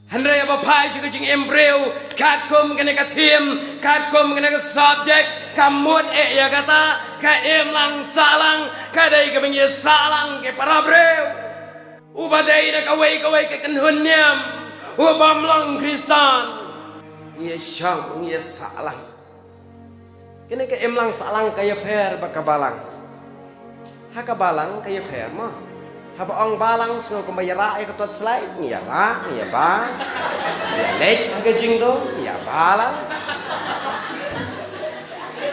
Henry apa pai juga jing embryo kat kum kena katim kat kum kena subject kamut ya kata ka lang salang ka dai ka bengi salang ke para breu ubadai na kawai ke kenhunyam ubam lang Kristan ye syang ye salang kena ka lang salang kaya per bakabalang hakabalang kaya per mah haba ong balang sno kumayara ay katot slide niya ba ya lek aga jingdo ya balang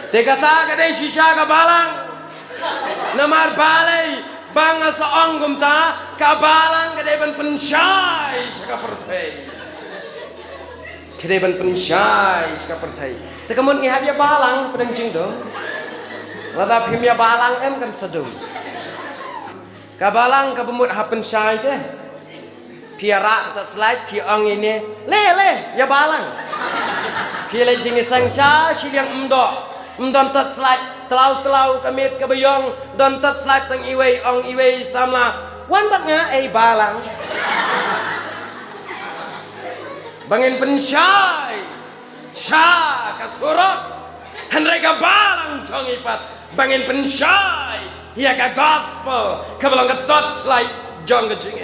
tegata ka dai shisha ka balang namar balai banga sa ong gumta ka balang ka dai ban pensyai ka pertai ka dai ban pensyai ka pertai tekamun ngi habya balang pedang jingdo lada phimya balang em kan sedum kabalang kabumut hapen syai teh piara tak slide pi ong ini le ya balang pi le jing sang sha siliang mdon tak slide telau kamit kabayong don tak slide tang iwei ong iwei sama wan bat nga balang bangin pen syai sha kasurok hanre ka balang chong ipat bangin pen syai ya ka gospel kabalang ka tot slide jong ka jing